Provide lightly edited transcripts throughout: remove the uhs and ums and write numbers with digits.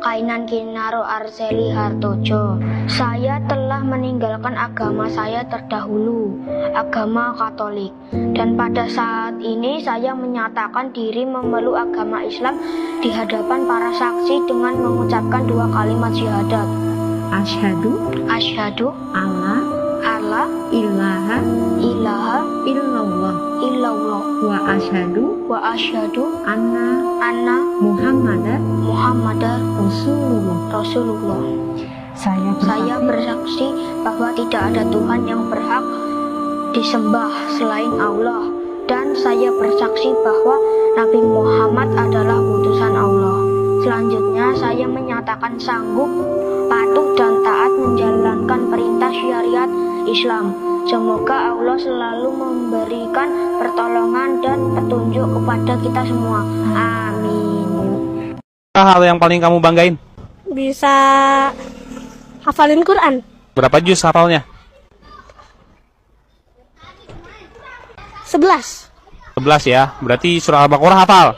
Kainan Kinaro Arseli Hartojo. Saya telah meninggalkan agama saya terdahulu, agama Katolik. Dan pada saat ini saya menyatakan diri memeluk agama Islam di hadapan para saksi dengan mengucapkan 2 kalimat syahadat. Asyhadu alla ilaha illallah wa asyhadu anna Muhammadar Rasulullah. Saya bersaksi bahwa tidak ada Tuhan yang berhak disembah selain Allah, dan saya bersaksi bahwa Nabi Muhammad adalah utusan Allah. Selanjutnya saya menyatakan sanggup, patuh dan taat menjalankan perintah syariat Islam. Semoga Allah selalu memberikan pertolongan dan petunjuk kepada kita semua. Amin. Hal yang paling kamu banggain? Bisa hafalin Quran. Berapa juz hafalnya? 11. 11 ya, berarti surah Al-Baqarah hafal.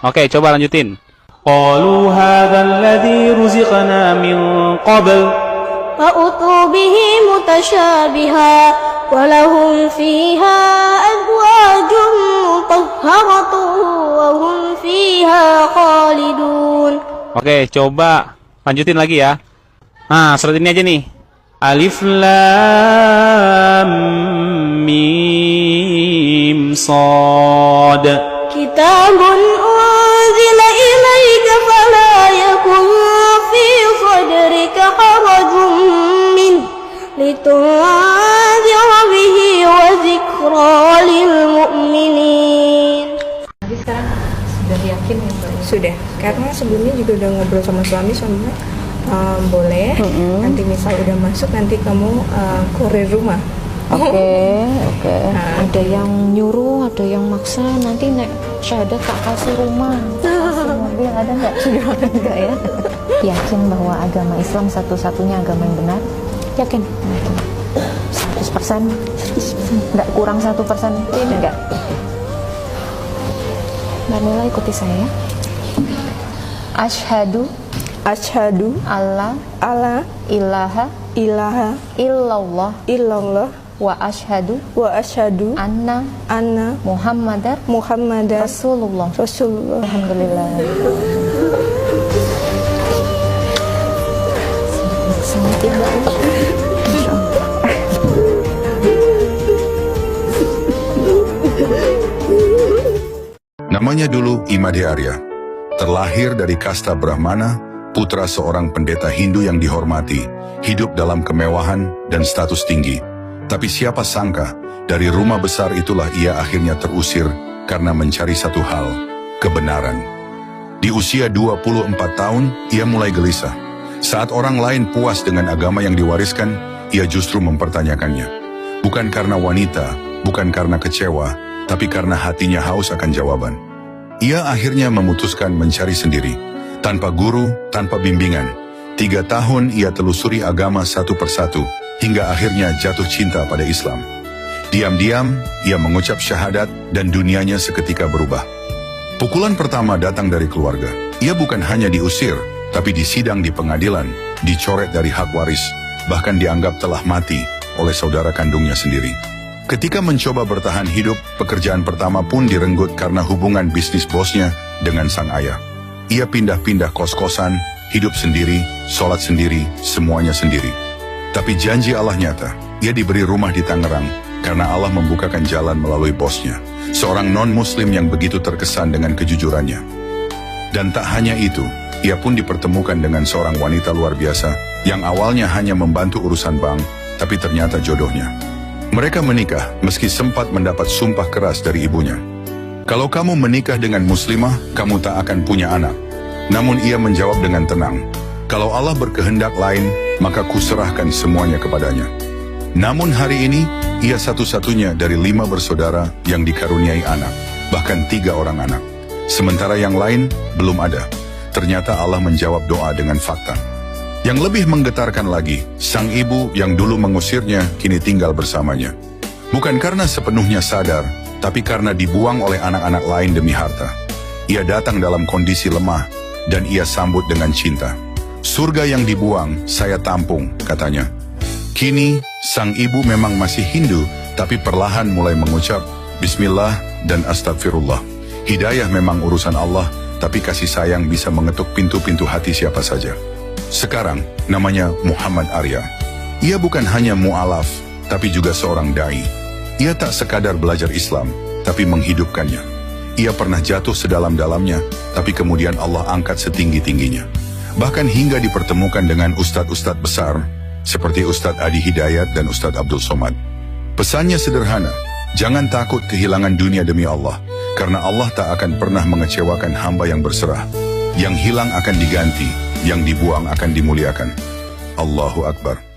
Oke, coba lanjutin. Qalu hadzal ladzi ruziqna min qabl Fa'utu bihi mutasyabiha walahum fiha azwajun mutahharatun wa hum fiha khalidun. Oke, coba lanjutin lagi ya. Nah, surat ini aja nih. Alif Lam Mim Shad. Kitabun unzila ilaika fala yakun fi sadrika harajun min litunzira bihi wa zikra lil mu'minin. Jadi sekarang sudah yakin ya Mbak? Sudah, karena sebelumnya juga udah ngobrol sama suaminya boleh. Nanti misal udah masuk, nanti kamu kurir rumah. Oke. Ada yang nyuruh, ada yang maksa. Nanti nek syahadat tak kasih rumah, kasih mobil, ada nggak? Sudah enggak ya? Yakin bahwa agama Islam satu-satunya agama yang benar? Yakin? 100%? Nggak kurang 1%? Tidak. Mbak Nila ikuti saya. Asyhadu alla ilaha illallah wa asyhadu anna Muhammadar Rasulullah. Alhamdulillah. Namanya dulu Imade Arya, terlahir dari kasta Brahmana, putra seorang pendeta Hindu yang dihormati, hidup dalam kemewahan dan status tinggi. Tapi siapa sangka, dari rumah besar itulah ia akhirnya terusir karena mencari satu hal, kebenaran. Di usia 24 tahun, ia mulai gelisah. Saat orang lain puas dengan agama yang diwariskan, ia justru mempertanyakannya. Bukan karena wanita, bukan karena kecewa, tapi karena hatinya haus akan jawaban. Ia akhirnya memutuskan mencari sendiri, tanpa guru, tanpa bimbingan. 3 tahun ia telusuri agama satu persatu, hingga akhirnya jatuh cinta pada Islam. Diam-diam, ia mengucap syahadat dan dunianya seketika berubah. Pukulan pertama datang dari keluarga. Ia bukan hanya diusir, tapi disidang di pengadilan, dicoret dari hak waris, bahkan dianggap telah mati oleh saudara kandungnya sendiri. Ketika mencoba bertahan hidup, pekerjaan pertama pun direnggut karena hubungan bisnis bosnya dengan sang ayah. Ia pindah-pindah kos-kosan, hidup sendiri, sholat sendiri, semuanya sendiri. Tapi janji Allah nyata, ia diberi rumah di Tangerang karena Allah membukakan jalan melalui bosnya, seorang non-muslim yang begitu terkesan dengan kejujurannya. Dan tak hanya itu, ia pun dipertemukan dengan seorang wanita luar biasa yang awalnya hanya membantu urusan bank, tapi ternyata jodohnya. Mereka menikah meski sempat mendapat sumpah keras dari ibunya. Kalau kamu menikah dengan muslimah, kamu tak akan punya anak. Namun ia menjawab dengan tenang, kalau Allah berkehendak lain, maka kuserahkan semuanya kepadanya. Namun hari ini, ia satu-satunya dari 5 bersaudara yang dikaruniai anak, bahkan 3 orang anak. Sementara yang lain belum ada. Ternyata Allah menjawab doa dengan fakta. Yang lebih menggetarkan lagi, sang ibu yang dulu mengusirnya kini tinggal bersamanya. Bukan karena sepenuhnya sadar, tapi karena dibuang oleh anak-anak lain demi harta. Ia datang dalam kondisi lemah, dan ia sambut dengan cinta. Surga yang dibuang, saya tampung, katanya. Kini, sang ibu memang masih Hindu, tapi perlahan mulai mengucap Bismillah dan Astagfirullah. Hidayah memang urusan Allah, tapi kasih sayang bisa mengetuk pintu-pintu hati siapa saja. Sekarang, namanya Muhammad Arya. Ia bukan hanya mu'alaf, tapi juga seorang da'i. Ia tak sekadar belajar Islam, tapi menghidupkannya. Ia pernah jatuh sedalam-dalamnya, tapi kemudian Allah angkat setinggi-tingginya. Bahkan hingga dipertemukan dengan ustadz-ustadz besar, seperti Ustadz Adi Hidayat dan Ustadz Abdul Somad. Pesannya sederhana, jangan takut kehilangan dunia demi Allah, karena Allah tak akan pernah mengecewakan hamba yang berserah. Yang hilang akan diganti, yang dibuang akan dimuliakan. Allahu Akbar.